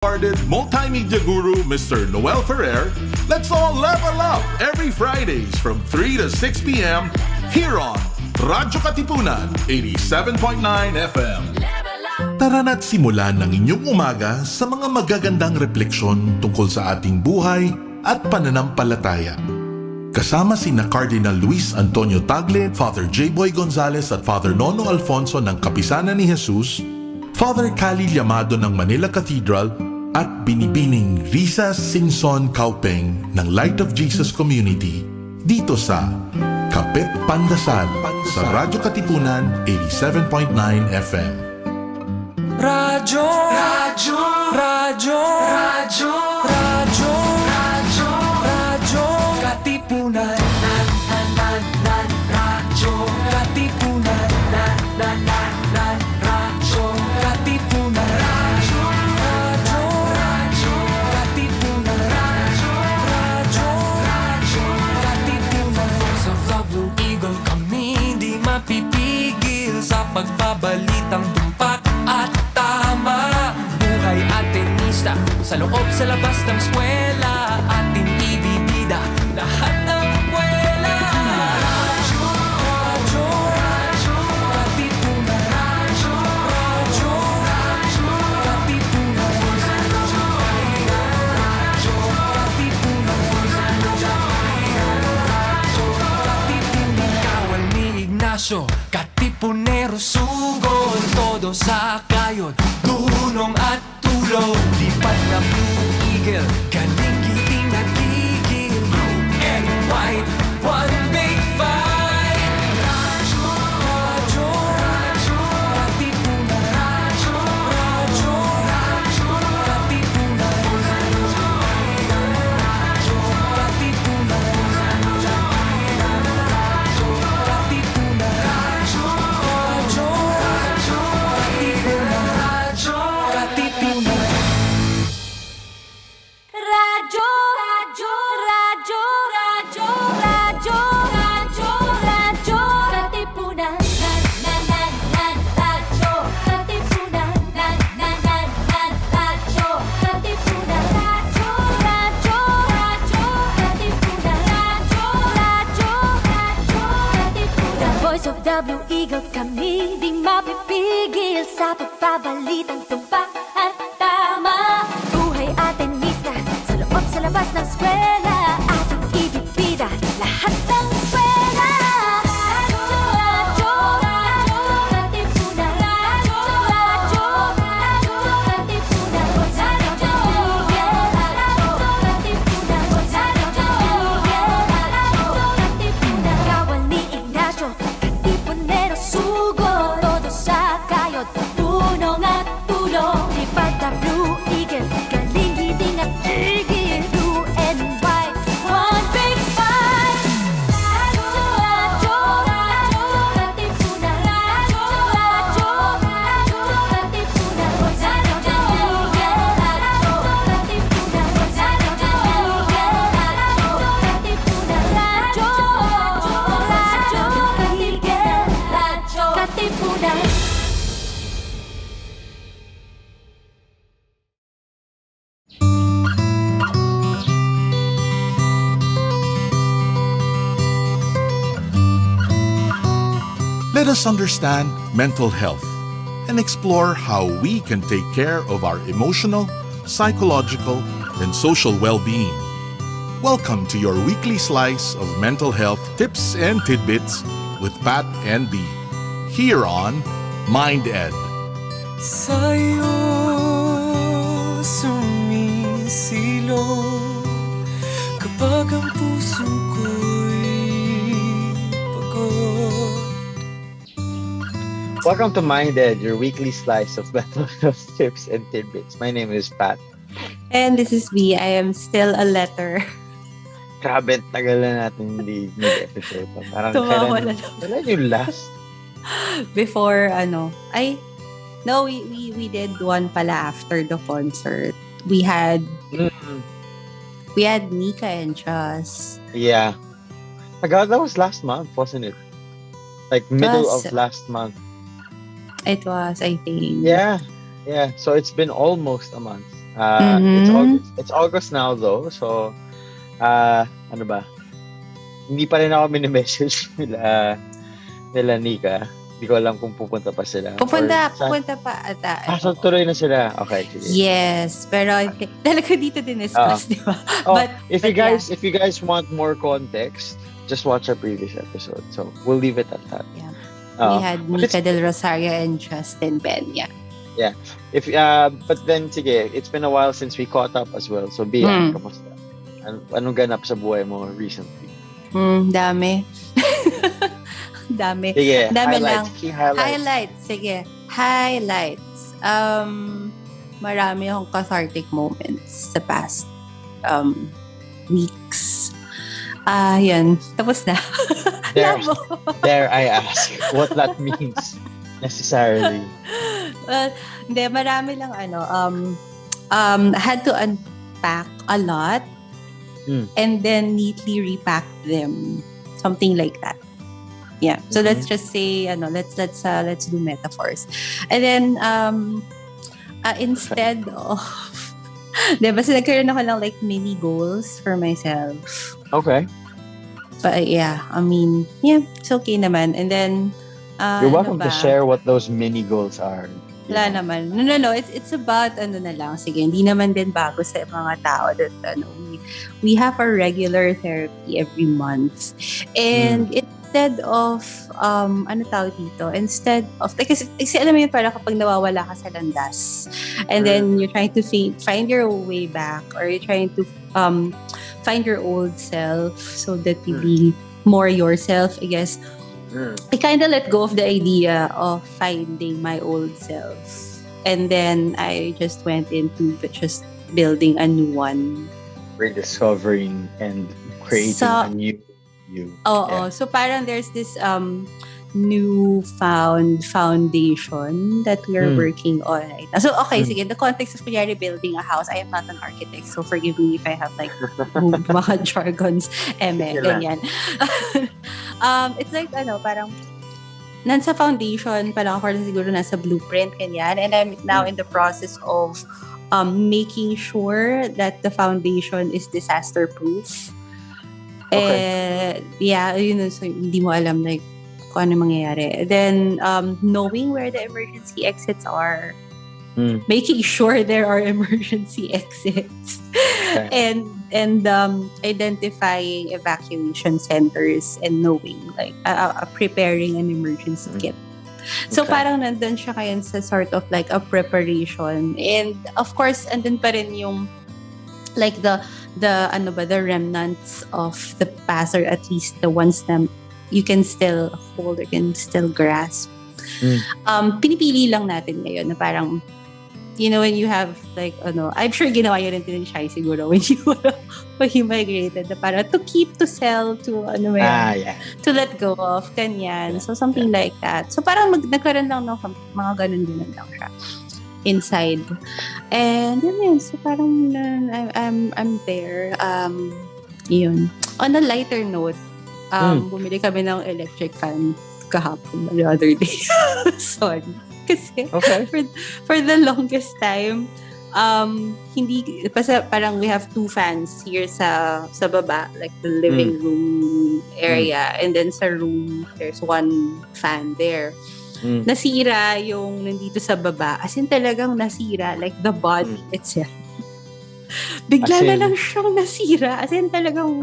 Multimedia guru Mr. Noel Ferrer, let's all level up every Fridays from 3 to 6 p.m. here on Radyo-Katipunan 87.9 FM. Tara na't simulan ng inyong umaga sa mga magagandang refleksyon tungkol sa ating buhay at pananampalataya. Kasama sina Cardinal Luis Antonio Tagle, Father J. Boy Gonzales at Father Nono Alfonso ng Kapisanan ni Jesus, Father Cali Llamado ng Manila Cathedral at Binibining Risa Singson Kaupeng ng Light of Jesus Community dito sa Kapit Pandasal sa Radyo Katipunan 87.9 FM. Radyo, radyo, radyo, radyo, radyo, radyo, radyo, Katipunan, radyo, Katipunan, radyo, Katipunan, radyo, radyo, Katipunan, radyo, Katipunan. Voice of the Blue Eagle, kami di mapipigil sa pagbabalitang tumpak at tama. Buhay at tenista, sa loob sa labas ng eskwela, ating ibibida lahat ng buwela. Radyo, radyo, radyo, Katipunan, radyo, radyo, radyo, Katipunan, radyo, radyo, Katipunan, radyo, Katipunan. Kawal ni Ignacio, Katipunero sugod, todo sa kayon, tulong at tulong. Lipat na Blue Eagle, galing giting nagigil. Blue and white, one big fight. Radyo, radyo, radyo, Katipunan, radyo, radyo, radyo, Katipunan, radyo, radyo, Katipunan, radyo, radyo, Katipunan, radyo, radyo, radyo, Katipunan, radyo, Katipunan. Radyo, radyo, radyo, radyo, radyo, radyo, radyo, Katipunan, radyo, Katipunan, radyo, Katipunan, radyo, radyo, radyo, Katipunan, radyo, Katipunan. Voice of the Blue Eagle, kami di mapipigil sa pagbabalitang tumpak at tama. Buhay at tenista, sa loob sa labas ng eskwela, ating ibibida lahat ng pwera. Radyo, radyo, radyo, Katipunan, radyo, radyo, radyo, Katipunan, radyo, Katipunan, radyo, Katipunan. Kawal ni Ignacio, Katipunero sugod, todo sa kayod, tulong at tulong. Lipat na Blue Eagle, galing giting at tigil. Blue and white, one big fight. Radyo, radyo, radyo, Katipunan, radyo, radyo, radyo, Katipunan, radyo, Katipunan, radyo, Katipunan, radyo, radyo, Katipunan. Let us understand mental health and explore how we can take care of our emotional, psychological, and social well-being. Welcome to your weekly slice of mental health tips and tidbits with Pat and B, here on MindEd. Sa'yo sumisilong kapag ang puso ko'y pagod. Welcome to MindEd, your weekly slice of mental health tips and tidbits. My name is Pat. And this is B. I am still a letter. Grabe, tagal na natin hindi episode. Parang Tumawa na lang. kailan yung last? Before, we did one pala after the concert. We had Nika and Chas. Yeah. That was last month, wasn't it? Like middle of last month. It was, I think. Yeah. So it's been almost a month. It's August now though. So, ano ba? Hindi pa rin ako mini-message nila Nika. Hindi ko alam kung pupunta pa sila. Pupunta pa ata. So tuloy na sila. Okay, sige. Yes, pero talaga dito din discuss, di ba? If you guys want more context, just watch our previous episode. So we'll leave it at that. Yeah. We had Nika Del Rosario and Justin Peña. Yeah. But then sige, it's been a while since we caught up as well. So Bea, kamusta? Anong ganap sa buhay mo recently? Dami. Dami. Sige, dami highlights, lang. Key highlights. Highlights. Sige. Highlights. Marami akong cathartic moments sa past weeks. Yan. Tapos na. There I ask what that means necessarily. Well, hindi. Marami lang had to unpack a lot and then neatly repack them. Something like that. Yeah. So let's just say, let's do metaphors. And then, instead of, basta nagkaroon ako ng like mini goals for myself. Okay. But yeah, I mean, yeah, it's okay naman. And then, you're welcome to share what those mini goals are. Wala naman. No. It's about, na lang. Sige, hindi naman din bago sa mga tao that, we have our regular therapy every month. And instead of, instead of, like, kasi alam mo yun, para kapag nawawala ka sa landas, and then you're trying to find your way back, or you're trying to find your old self so that you be more yourself, I guess. I kind of let go of the idea of finding my old self. And then I just went into just building a new one. Rediscovering and creating a new you. So parang there's this newfound foundation that we're working on right now. So okay, sige, in the context of kunyari building a house, I am not an architect, so forgive me if I have like mga jargons, ganyan. It's like parang nasa foundation pa lang ako, siguro nasa blueprint, ganyan, and I'm now in the process of making sure that the foundation is disaster proof. Okay. So hindi mo alam like kung ano mangyayari. Then knowing where the emergency exits are, making sure there are emergency exits, and identifying evacuation centers and knowing like preparing an emergency kit. So parang nandun siya kayo sa sort of like a preparation, and of course andun pa rin yung like the remnants of the past, or at least the ones that you can still hold or can still grasp. Pinipili lang natin ngayon na parang, when you have like, I'm sure ginawa yun rin din siya siguro when you migrated, na parang to keep, to sell, to to let go of, kanyan. So something like that. So parang nagkaroon lang ng mga ganun lang siya inside. And yun, so parang I'm there. Yun. On a lighter note, bumili kami ng electric fan kahapon, the other day. Sorry. Kasi for the longest time, hindi, parang we have two fans here sa baba, like the living room area, and then sa room, there's one fan there. Nasira yung nandito sa baba. As in talagang nasira, like the body itself. Bigla na lang siyang nasira. As in talagang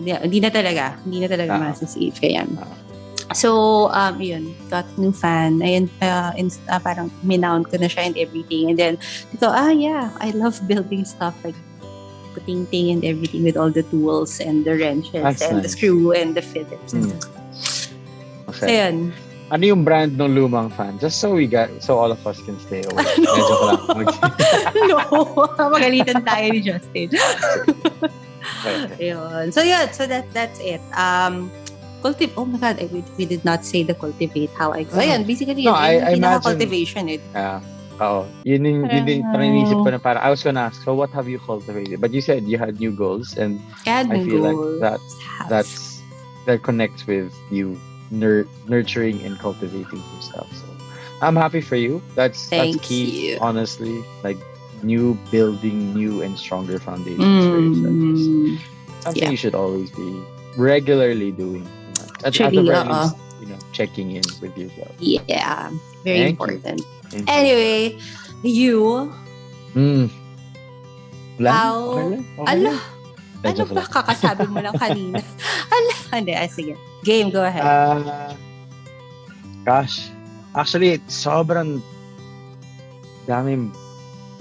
hindi na talaga masasave. Kaya so, yun, got new fan. Ayun, parang minount ko na siya and everything. And then, I love building stuff, like putting thing and everything with all the tools and the wrenches the screw and the fillets. Okay. So, yun. Ano yung brand ng lumang fan? Just so all of us can stay away. Medyo ko lang. No, magalitan tayo ni Justin. Ayun. So, yun. So, that's it. Oh my God, we did not say the cultivate, how I go. Ayan, basically, I imagine cultivation it. Yun yung parang inisip ko na parang, I was gonna ask, so what have you cultivated? But you said you had new goals, and I feel like that connects with you nurturing and cultivating new stuff. So I'm happy for you. That's Thank key, you. honestly. Like building new and stronger foundations for yourself is something Yeah. you should always be regularly doing. At the Actually, very least, checking in with yourself. Yeah. Very Thank you. important. Thank you. Anyway, you, Mm. Wala? how... Okay lang? Okay Ala, lang. ano Joke ba? lang. Kakasabi mo lang kanina. Ala, hindi. Sige. Game, go ahead. Gosh. Actually, sobrang daming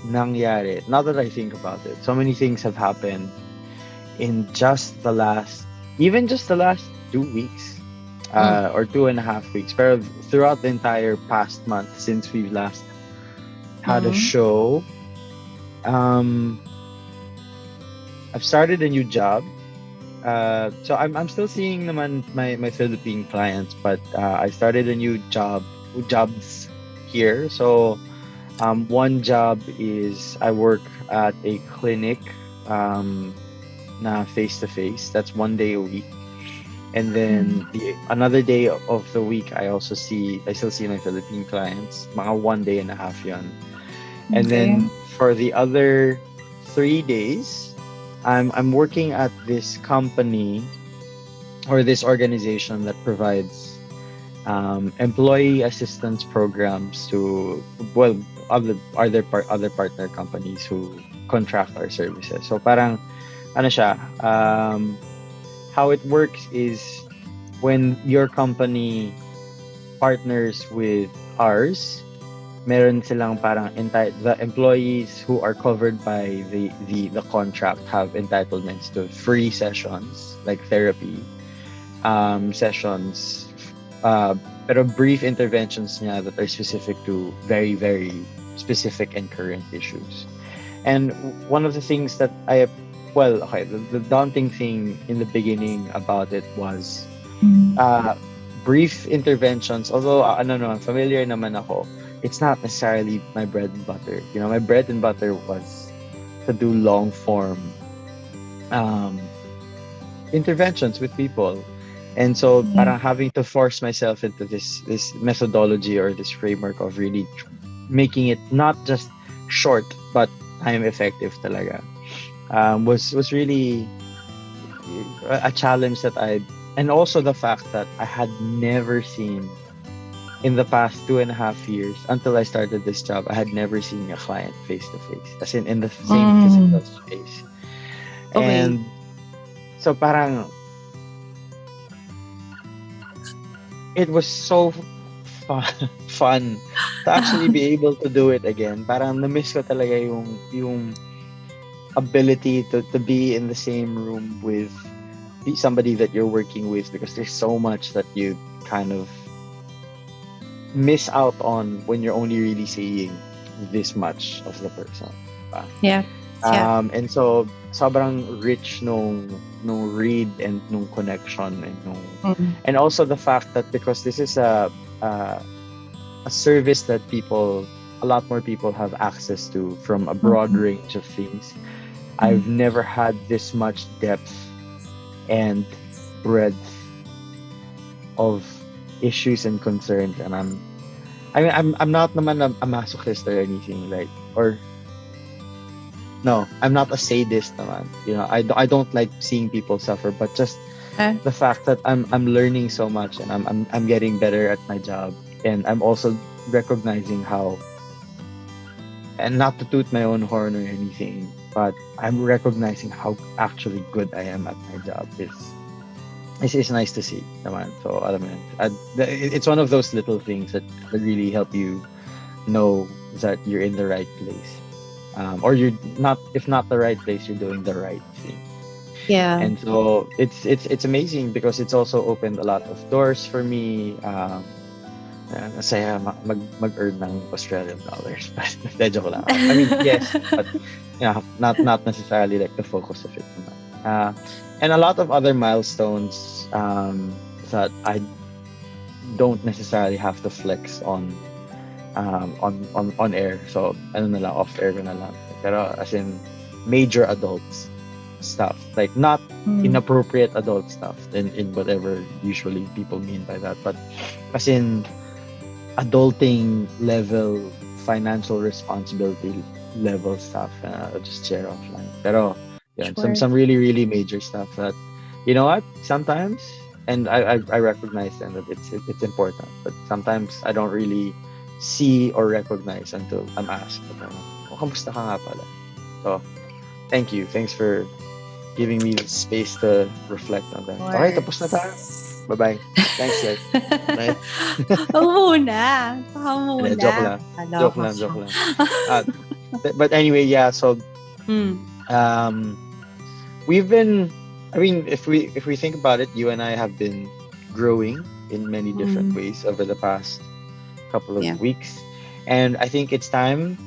nangyari. Now that I think about it, so many things have happened in just the last 2 weeks, or 2.5 weeks. Pero throughout the entire past month since we've last had a show, I've started a new job. So I'm still seeing naman my Philippine clients, but I started a new jobs here. So one job is I work at a clinic na face-to-face. That's 1 day a week. And then another day of the week, I still see my Philippine clients. Mga 1 day and a half yun. And then for the other 3 days, I'm working at this company or this organization that provides employee assistance programs to other partner companies who contract our services. So parang ano siya, how it works is when your company partners with ours, meron silang parang the employees who are covered by the contract have entitlements to free sessions like therapy sessions, pero brief interventions niya that are specific to very, very specific and current issues. And one of the things that the daunting thing in the beginning about it was brief interventions. Although familiar naman ako, it's not necessarily my bread and butter. My bread and butter was to do long form interventions with people. And so parang having to force myself into this methodology or this framework of really making it not just short but time effective talaga was really a challenge and also the fact that I had never seen in the past 2.5 years until I started this job, I had never seen a client face to face, as in the same physical space. Okay. And so parang it was so fun to actually be able to do it again. Parang na-miss ko talaga yung ability to be in the same room with somebody that you're working with, because there's so much that you kind of miss out on when you're only really seeing this much of the person. Yeah. And so sobrang rich nung read and nung connection and and also the fact that because this is a service that a lot more people have access to from a broad range of things. I've never had this much depth and breadth of issues and concerns, and I'm not naman a masochist or anything, right? Or no, I'm not a sadist naman. I don't like seeing people suffer, but just the fact that I'm learning so much and I'm getting better at my job, and I'm also recognizing how, and not to toot my own horn or anything, but I'm recognizing how actually good I am at my job. It's nice to see naman. So alam mo yun, it's one of those little things that really help you know that you're in the right place, or you're not. If not the right place, you're doing the right thing. Yeah. And so it's amazing because it's also opened a lot of doors for me. Masaya mag-earn ng Australian dollars. Joke lang. I mean, yes, but not necessarily like the focus of it. And a lot of other milestones that I don't necessarily have to flex on air. So off air ko na lang. Pero as in major adults stuff, like not inappropriate adult stuff in whatever usually people mean by that, but as in adulting level, financial responsibility level stuff. I'll just share offline. Pero yeah, Sure. some really really major stuff that you know what sometimes, and I recognize then that it's important, but sometimes I don't really see or recognize until I'm asked. Oh, kamusta ka nga pala? So thank you. Thanks for giving me the space to reflect on that. Okay, tapos na tayo. Bye-bye. Thanks, guys. Bye. Oo muna. Saka muna. Joke lang. Hello. Joke lang. But anyway, yeah. So, Hmm. we've been. I mean, if we think about it, you and I have been growing in many different ways over the past couple of Yeah. weeks, and I think it's time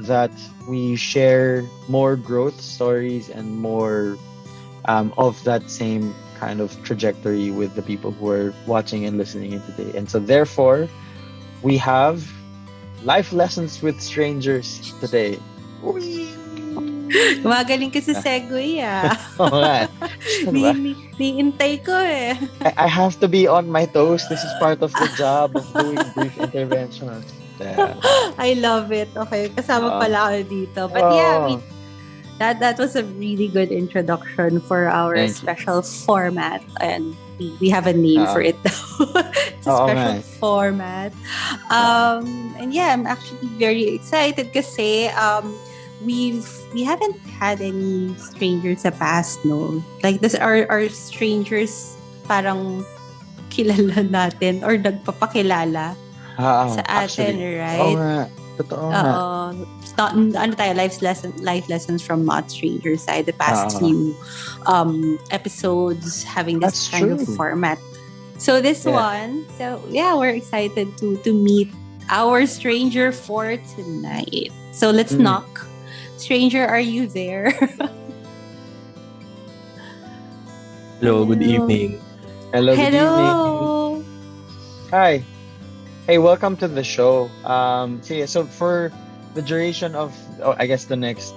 that we share more growth stories and more of that same kind of trajectory with the people who are watching and listening in today. And so therefore, we have life lessons with strangers today. Gumagaling ka sa segue Oo nga. Niintay ko eh. I have to be on my toes. This is part of the job of doing brief interventions. Yeah. I love it. Okay, kasama pala ako dito. But yeah, that was a really good introduction for our Thank you. special format, and we have a name for it now. It's a special format. And yeah, I'm actually very excited kasi we haven't had any strangers sa past, no? Like this our strangers parang kilala natin or nagpapakilala sa atin, right? Oo nga. Totoo nga. Life lessons from not strangers side the past few episodes having this kind of format. So this one, we're excited to meet our stranger for tonight. So let's knock. Stranger, are you there? Hello, good evening. Hello, good evening. Hello. Hi. Hey, welcome to the show. So for the duration of, I guess the next,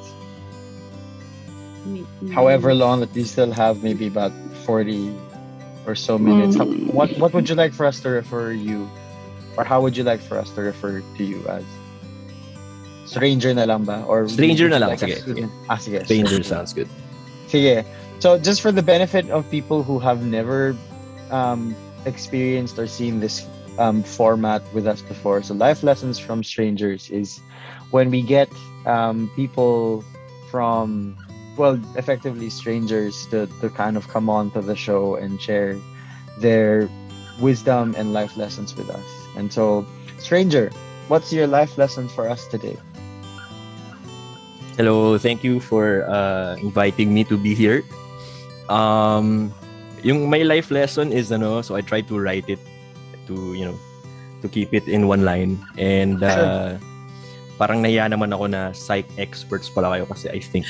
however long that we still have, maybe about 40 or so minutes. What would you like for us to refer you, or how would you like for us to refer to you as? Stranger na lang ba? Or Stranger na lang, like sige. Sige. Stranger sounds good. Sige. So just for the benefit of people who have never experienced or seen this format with us before. So life lessons from strangers is when we get people from, well, effectively strangers to kind of come on to the show and share their wisdom and life lessons with us. And so, stranger, what's your life lessons for us today? Hello, thank you for inviting me to be here. Yung my life lesson is so I try to write it to keep it in one line, and parang nahiya naman ako na psych experts pala kayo kasi I think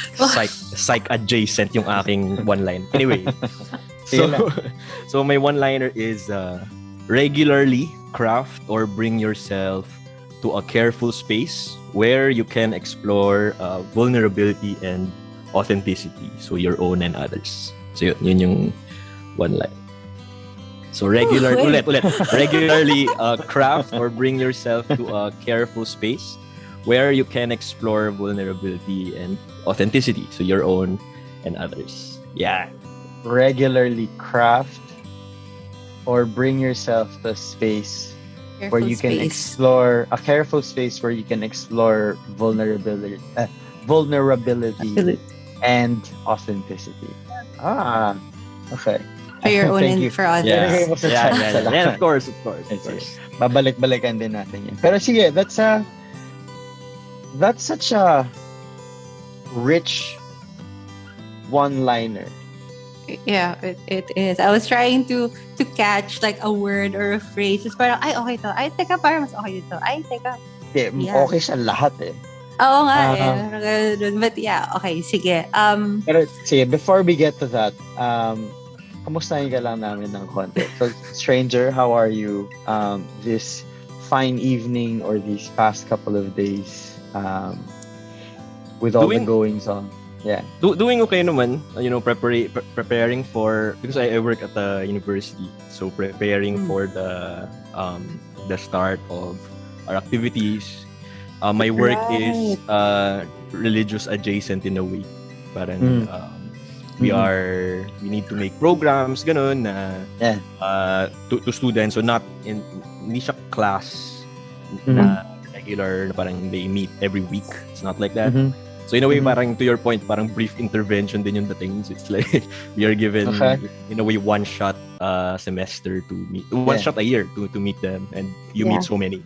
psych adjacent yung aking one line. Anyway, so my one liner is regularly craft or bring yourself to a careful space where you can explore vulnerability and authenticity, so your own and others. So yun yung one line. So regularly craft or bring yourself to a careful space where you can explore vulnerability and authenticity, so your own and others. Yeah. Regularly craft or bring yourself to a space where you can explore a careful space where you can explore vulnerability and authenticity. Okay. For your own and for others. Yeah. Of course. Babalik-balikan din natin yan. Pero sige, that's such a rich one-liner. Yeah, it is. I was trying to catch like a word or a phrase. It's parang, ay, okay to. Ay, teka, parang mas okay dito. Ay, teka. Okay siya lahat eh. Oo nga But yeah, okay, sige. Pero sige, before we get to that, kamustahin ka lang namin ng konti. So, stranger, how are you this fine evening or these past couple of days with all the goings on? Yeah. Doing okay naman, preparing for, because I work at the university, so preparing for the start of our activities. My work is religious adjacent in a way. Parang we need to make programs ganun na to students, so not in, hindi siya class na regular na parang they meet every week. It's not like that. So in a way, parang to your point, parang brief intervention din yung dating. So it's like we are given in a way one shot semester to meet, one shot a year to meet them, and you meet so many.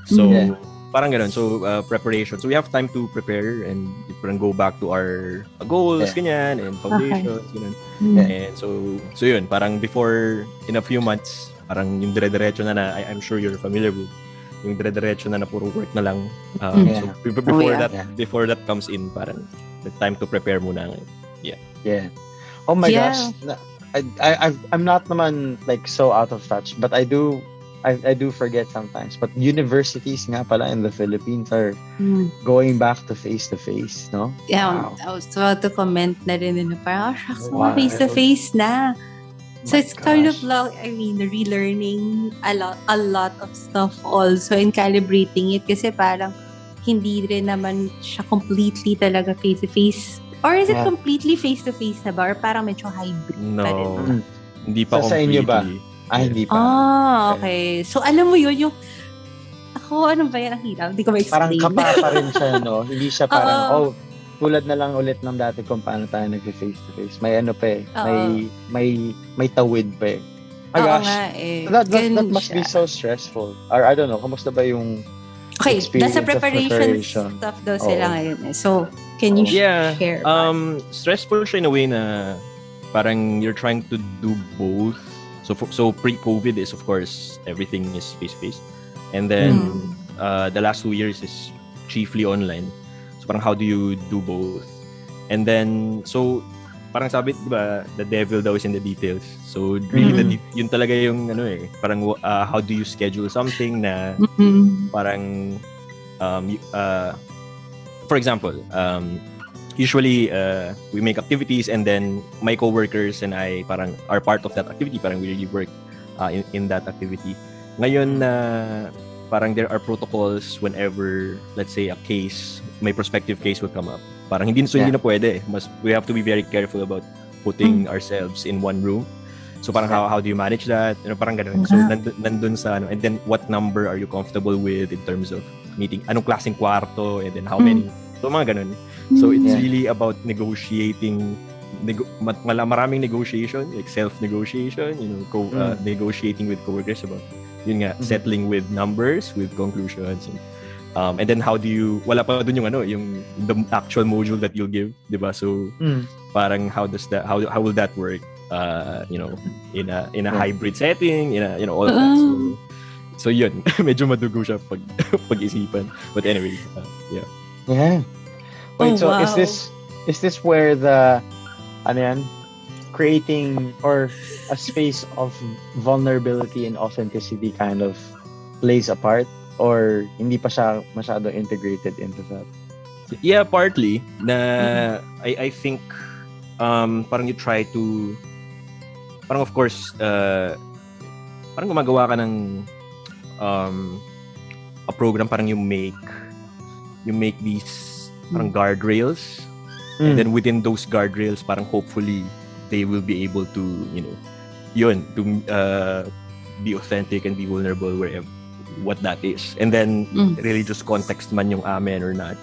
So parang ganun. So preparation. So we have time to prepare and parang go back to our goals, ganyan, and foundations, ganun. And so yun, parang before, in a few months, parang yung dire-diretso na I'm sure you're familiar with, yung dire-diretso na puro work na lang. So before that comes in, parang the time to prepare muna. Yeah. Oh my gosh. I'm not naman like so out of touch, but I do forget sometimes. But universities nga pala in the Philippines are going back to face-to-face, no? Yeah, wow. I was about to comment na rin na parang, shucks, face-to-face na. So it's kind of like, relearning a lot of stuff also, and calibrating it, kasi parang hindi rin naman siya completely talaga face-to-face. Or is it completely face-to-face na ba? Or parang medyo hybrid pa rin? Hindi pa completely. Sa inyo ba? Hindi pa. Okay. So alam mo yun, yung ako, ano ba yan ang hirap? Hindi ko ma-explain. Parang kapa pa rin siya, no? Hindi siya parang, tulad na lang ulit ng dati kung paano tayo nag-face-to-face. May ano pa may tawid pa eh. My gosh. Nga eh. That must be so stressful. Or I don't know, kamusta ba yung nasa preparation stuff daw sila ngayon eh. So, can you share? Stressful siya in a way na parang you're trying to do both. So pre-COVID is, of course, everything is face-to-face. And then the last 2 years is chiefly online. So parang how do you do both? And then, so parang sabi, di ba, the devil daw is in the details. So really, yun talaga yung parang how do you schedule something na parang, for example, usually we make activities, and then my coworkers and I parang are part of that activity. Parang we really work in that activity. Ngayon na parang there are protocols whenever, let's say, a case, may prospective case will come up. Parang hindi na pwede. We have to be very careful about putting ourselves in one room. So parang how do you manage that? Parang ganun. So nandun sa and then what number are you comfortable with in terms of meeting? Anong klaseng kwarto, and then how many? So mga ganun. So it's really about negotiating, maraming negotiation, like self-negotiation, negotiating with coworkers about settling with numbers, with conclusions, and then how do you, wala pa dun yung the actual module that you'll give, diba? So parang how will that work, in a hybrid setting, in all of that. So yun, medyo madugo siya pag-isipan. But anyway, yeah. Wait, so wow. Is this where the creating or a space of vulnerability and authenticity kind of plays a part, or hindi pa siya masyado integrated into that? Yeah, partly. I think parang you try to, parang of course, parang gumagawa ka ng a program, parang you make these parang guardrails, and then within those guardrails, parang hopefully they will be able to, be authentic and be vulnerable wherever, what that is. And then religious context man yung amen or not,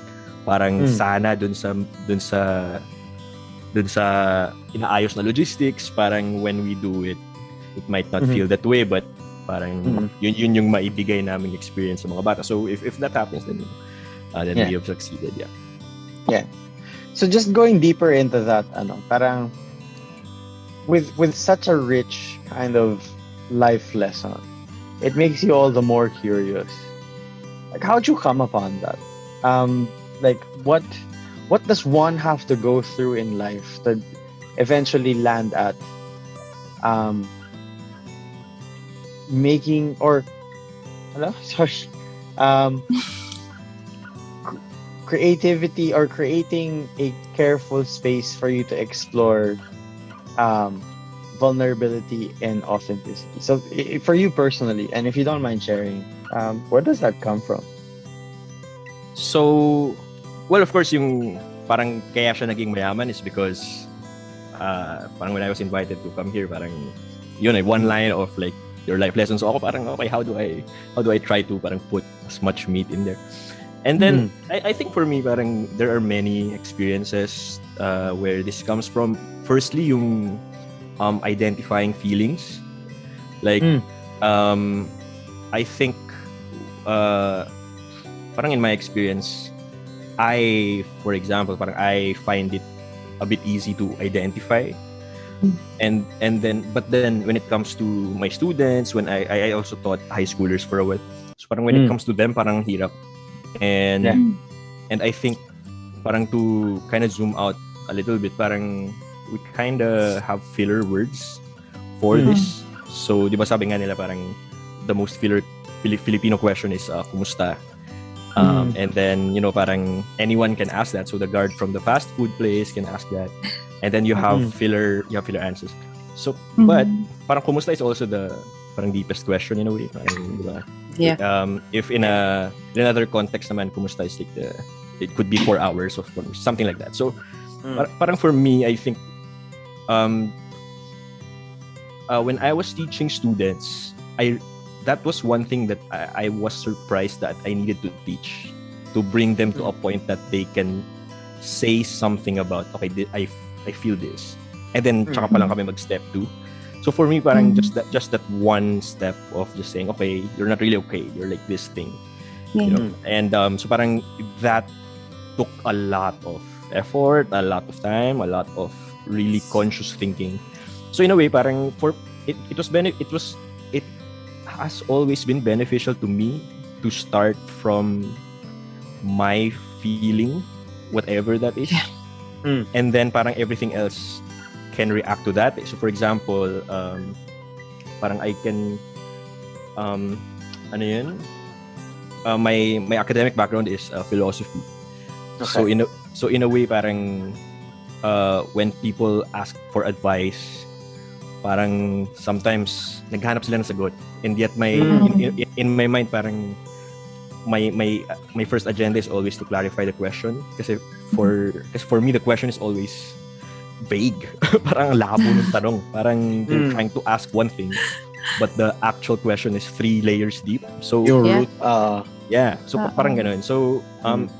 parang sana dun sa inaayos na logistics, parang when we do it might not feel that way, but parang yun yung maibigay naming experience sa mga bata. So if that happens, then we have succeeded. Yeah. So just going deeper into that, parang with such a rich kind of life lesson, it makes you all the more curious. Like, how'd you come upon that? Like, what does one have to go through in life to eventually land at creativity or creating a careful space for you to explore vulnerability and authenticity. So for you personally, and if you don't mind sharing, where does that come from? So, well, of course, yung parang kaya siya naging mayaman is because parang when I was invited to come here, parang yun one line of like your life lessons. So ako parang okay, how do I try to parang put as much meat in there? And then I think for me parang there are many experiences where this comes from. Firstly, yung identifying feelings. Like I think parang in my experience, for example, parang I find it a bit easy to identify. And then when it comes to my students, when I also taught high schoolers for a while. So parang when it comes to them, parang hirap. And I think parang to kind of zoom out a little bit, parang we kind of have filler words for this. So di ba sabi nga nila parang the most Filipino question is kumusta? And then parang anyone can ask that. So the guard from the fast food place can ask that. And then you have filler answers. So but parang kumusta is also the parang deepest question in a way, parang, di ba? Yeah. If in another context naman, kumusta is like it could be 4 hours or something like that. So parang for me, I think when I was teaching students, that was one thing that I was surprised that I needed to teach, to bring them to a point that they can say something about, okay, I feel this. And then tsaka pa lang kami mag-step 2. So for me, parang just that one step of just saying, okay, you're not really okay, you're like this thing. And so parang that took a lot of effort, a lot of time, a lot of really conscious thinking. So in a way, parang it has always been beneficial to me to start from my feeling, whatever that is, and then parang everything else can react to that. So for example, parang I can my academic background is philosophy. Okay. So in a way, parang when people ask for advice, parang sometimes naghanap sila ng sagot, and yet in my mind, parang my first agenda is always to clarify the question, kasi for me the question is always vague. Parang labo ng tanong, parang they're trying to ask one thing, but the actual question is 3 layers deep. So your root so parang ganun. So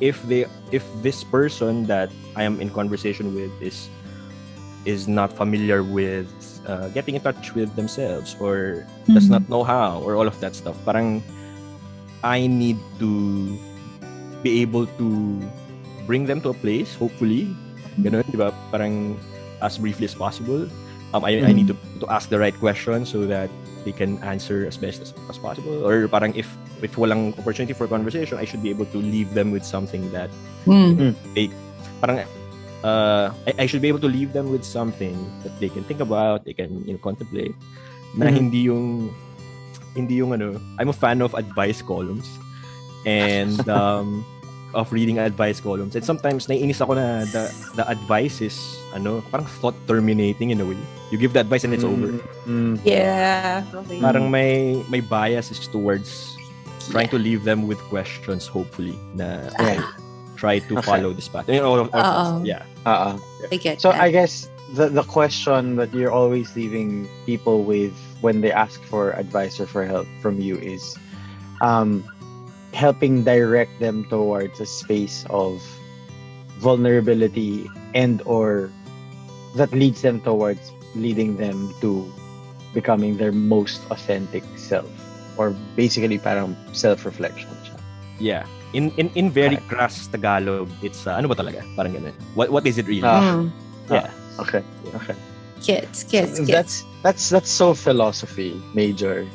if this person that I am in conversation with is not familiar with getting in touch with themselves, or does not know how, or all of that stuff, parang I need to be able to bring them to a place, hopefully, ganun, di ba? Parang as briefly as possible. I need to ask the right question so that they can answer as best as possible. Or parang if walang opportunity for conversation, I should be able to leave them with something that they parang I should be able to leave them with something that they can think about, they can contemplate. Na hindi yung I'm a fan of advice columns and of reading advice columns, and sometimes naiinis ako na the advice is parang thought terminating in a way. You give the advice and it's over. Yeah. Parang may bias is towards trying to leave them with questions, hopefully, na try to follow this path. I get So that. I guess the question that you're always leaving people with when they ask for advice or for help from you is helping direct them towards a space of vulnerability and or that leads them towards leading them to becoming their most authentic self, or basically parang self-reflection siya. Yeah. In very crass Tagalog, it's ano ba talaga? Parang ganun. What is it really? Yeah. Okay. Kids. That's so philosophy major,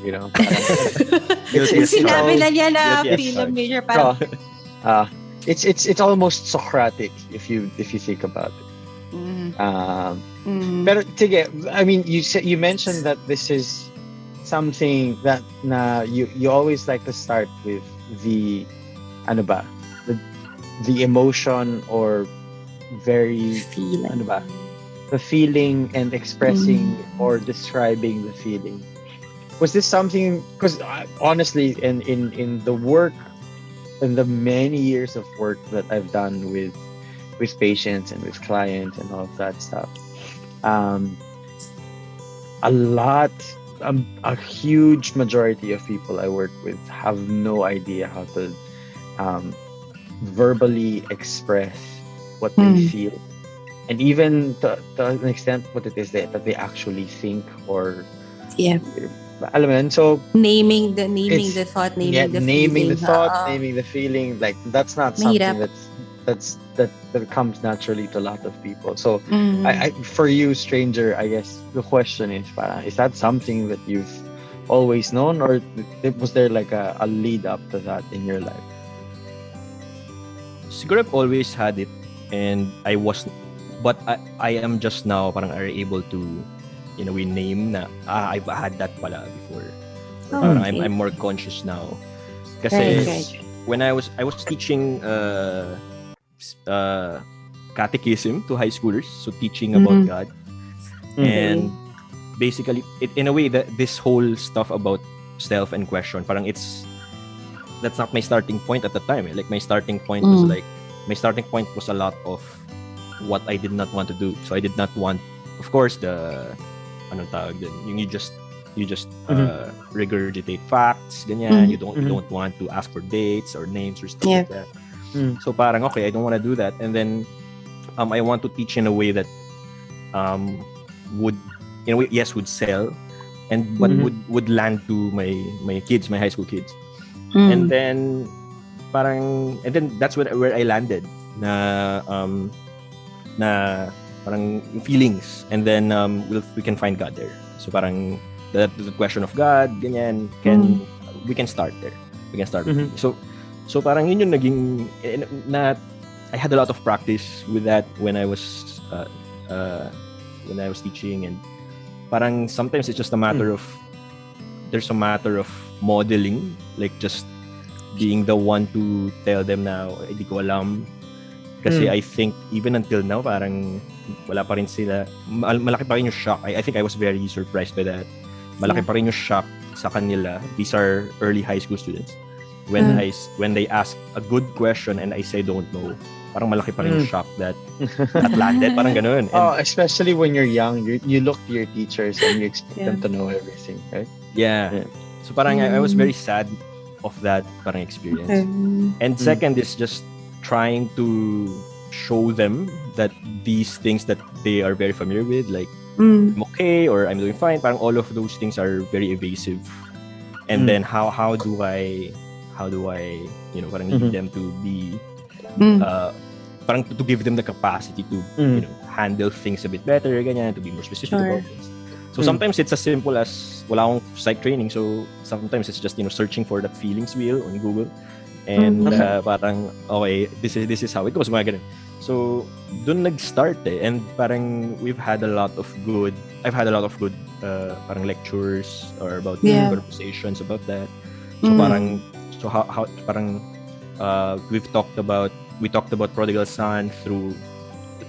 Sinabi na niya na Yes, film sorry. major parang it's almost Socratic if you think about it. Pero sige, I mean, you mentioned that this is something that you always like to start with the the emotion or very Feeling. ano ba, the feeling and expressing or describing the feeling. Was this something, because honestly in the work, in the many years of work that I've done with patients and with clients and all of that stuff, a lot, a huge majority of people I work with have no idea how to verbally express what they feel, and even to an extent what it is that they actually think or Yeah. alam mo yun? So Naming the it's thought, yeah, naming the naming feeling. the thought, Oo. naming the feeling, like that's not Mahirap. something that comes naturally to a lot of people. So Mhm. I for you, stranger, I guess the question is, parang, is that something that you've always known, or was there like a lead up to that in your life? Siguro I've always had it, and but I am just now parang are able to, in a way, name na I've had that pala before. Oh, Parang okay. I'm more conscious now. Right, Kasi right. when I was teaching catechism to high schoolers, so teaching about God, and basically it, in a way, that this whole stuff about self and question, parang that's not my starting point at the time. Like my starting point was a lot of what I did not want to do. So I did not want, of course, the anong tawag din, you just regurgitate facts, ganyan. You don't want to ask for dates or names or stuff like that. So parang okay, I don't want to do that, and then I want to teach in a way that would, in a way, yes, would sell, but would land to my kids, my high school kids. And then that's where I landed na parang feelings, and then we can find God there. So parang the question of God, ganyan, we can start there. We can start. So parang yun yung naging na I had a lot of practice with that when I was teaching, and parang sometimes it's just a matter of modeling, like just being the one to tell them na hindi ko alam. Kasi I think even until now, parang wala pa rin sila. Malaki pa rin yung shock. I think I was very surprised by that. Malaki pa rin yung shock sa kanila. These are early high school students. When they ask a good question and I say don't know, parang malaki pa rin yung shock that landed. Parang ganun. And, especially when you're young, you look to your teachers and you expect them to know everything, right? Yeah. So parang I was very sad of that parang experience. And second is just trying to show them that these things that they are very familiar with, like I'm okay or I'm doing fine, parang all of those things are very evasive. And then how do I parang lead them to be parang to give them the capacity to handle things a bit better, ganyan, to be more specific about things. So sometimes it's as simple as wala akong psych training, so sometimes it's just searching for that feelings wheel on Google, and parang okay, this is how it goes, mga ganun. So dun nag-start and parang I've had a lot of good parang lectures or about conversations about that. So parang we talked about prodigal son through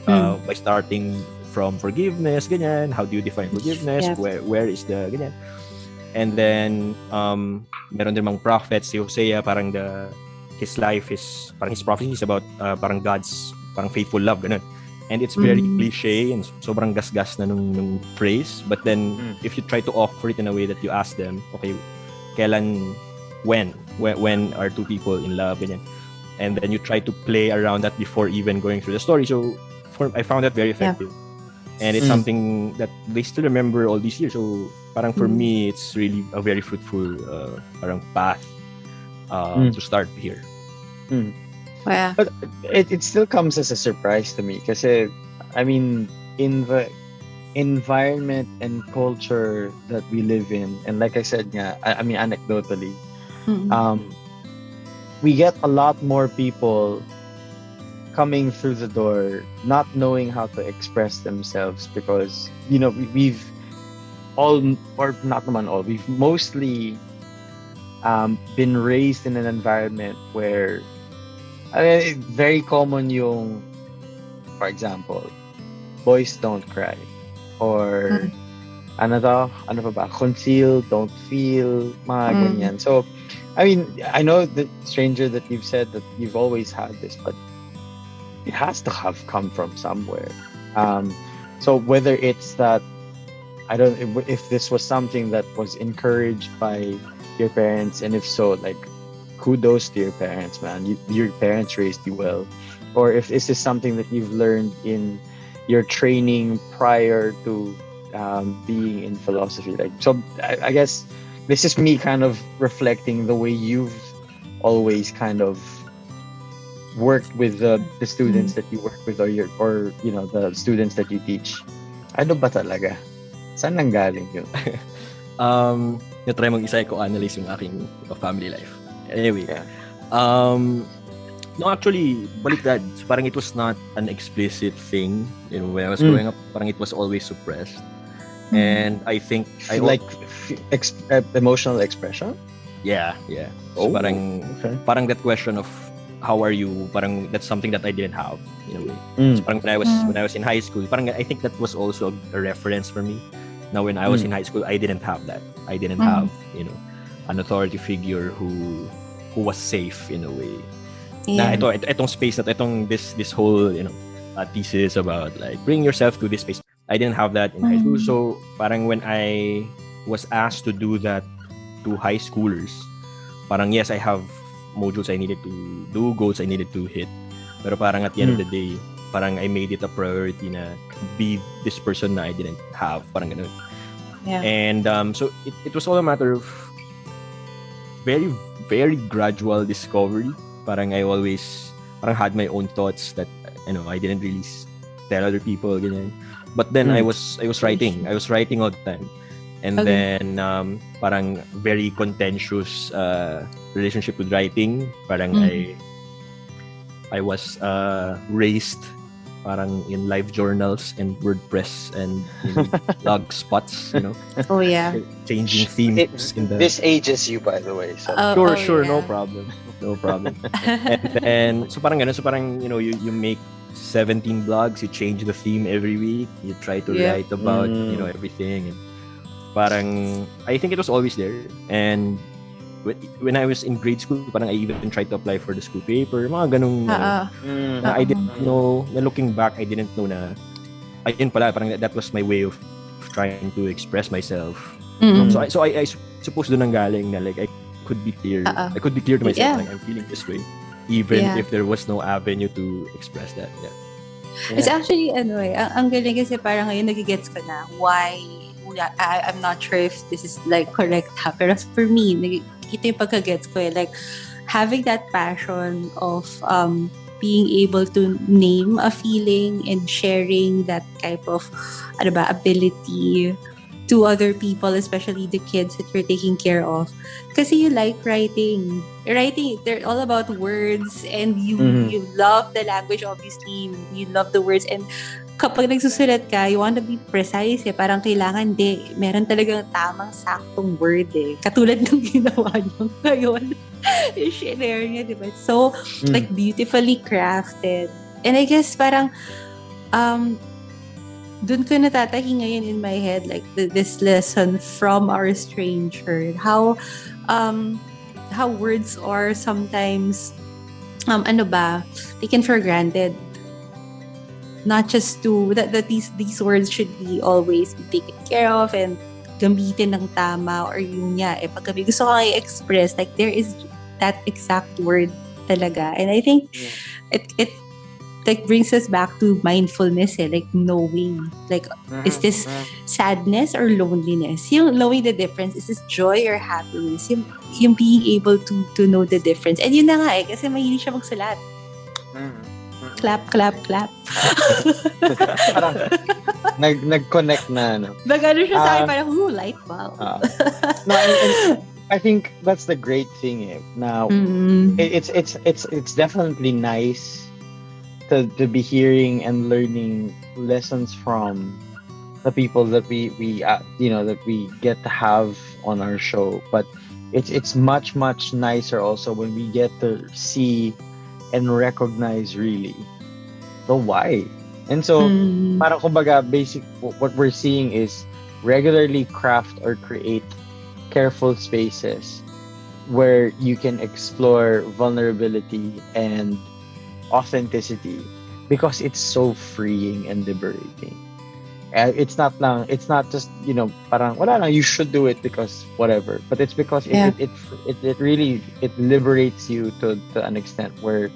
by starting from forgiveness, ganyan. How do you define forgiveness? Where is the ganyan? And then meron din mga prophets, si Hosea, parang his life is parang his prophecy is about parang God's parang faithful love, ganun. And it's very cliche and sobrang gasgas na nung phrase, but then if you try to offer it in a way that you ask them, okay, when are two people in love, ganyan. And then you try to play around that before even going through the story. So I found that very effective. And it's something that they still remember all these years. So parang for me, it's really a very fruitful parang path to start here. Wow. But it still comes as a surprise to me kasi, I mean, in the environment and culture that we live in, and like I said nga, I mean anecdotally, we get a lot more people coming through the door not knowing how to express themselves because we've all, or not naman all, we've mostly been raised in an environment where I mean, very common yung, for example, boys don't cry. Or, ano pa ba? Conceal, don't feel, mga ganyan. So, I mean, I know the stranger that you've said that you've always had this, but it has to have come from somewhere. So whether it's that, I don't, if this was something that was encouraged by your parents, and if so, like, kudos to your parents, man. Your parents raised you well. Or if this is something that you've learned in your training prior to being in philosophy. Like, so I guess this is me kind of reflecting the way you've always kind of worked with the students that you work with, or the students that you teach. Ano ba talaga? Saan nanggaling yun? Na-try mag-psychoanalyze yung aking family life. Anyway, Yeah. no, actually, baliktad. So, parang it was not an explicit thing. You know, when I was growing up, parang it was always suppressed. And I think Emotional expression. yeah. So, parang okay. parang that question of how are you, parang that's something that I didn't have in a way. So parang when I was in high school, parang I think that was also a reference for me. Now when I was in high school, I didn't have that. I didn't have, an authority figure who was safe in a way. Na itong space na itong this whole, thesis about like bring yourself to this space. I didn't have that in high school. So parang when I was asked to do that to high schoolers, parang yes, I have modules I needed to do, goals I needed to hit. Pero parang at the end of the day, parang I made it a priority na be this person na I didn't have. Parang ganun. Yeah. And so it was all a matter of very, very gradual discovery. Parang I always had my own thoughts that I didn't really tell other people. Ganyan. But then I was writing. I was writing all the time. And then parang very contentious relationship with writing. Parang I was raised parang in live journals and WordPress and blog spots, Oh yeah. changing themes in the This ages you, by the way. So. Sure, yeah. no problem. And then so parang ganun, so parang you make 17 blogs, you change the theme every week, you try to write about everything, and parang I think it was always there. And when I was in grade school, parang I even tried to apply for the school paper, mga ganung na I didn't know, na looking back, I didn't know na ayun pala, parang that was my way of trying to express myself. So I suppose doon ang galing na like I could be clear to myself, like I'm feeling this way even if there was no avenue to express that. It's actually ang galing kasi parang ngayon nagigets ko na why I'm not sure if this is like correct ha, pero for me ito yung pagkagets ko like having that passion of being able to name a feeling and sharing that type of ability to other people, especially the kids that you're taking care of. Kasi you like writing, they're all about words, and you love the language, obviously. You love the words, and kapag nagsusulat ka, you want to be precise parang kailangan meron talagang tamang saktong word katulad ng ginawa niyo ngayon. Yung share niya, diba? So, like, beautifully crafted. And I guess parang dun ko natatahi ngayon in my head, like this lesson from our stranger, how words are sometimes taken for granted. Not just that these words should be always be taken care of and gamitin ng tama, or yun nga pag gusto ko i-express, like there is that exact word talaga. And I think it like brings us back to mindfulness like knowing, like is this sadness or loneliness, yung knowing the difference, is this joy or happiness, yung being able to know the difference. And yun na nga kasi mahilig siya magsulat. Clap. Parang nag-connect na Nag-ano siya sa akin, parang light bulb. No, and I think that's the great thing now. It's definitely nice to be hearing and learning lessons from the people that we that we get to have on our show. But it's much nicer also when we get to see and recognize really the why. And so, parang kumbaga, what we're seeing is regularly craft or create careful spaces where you can explore vulnerability and authenticity because it's so freeing and liberating. It's not just, parang wala lang, you should do it because whatever, but it's because it really liberates you to an extent where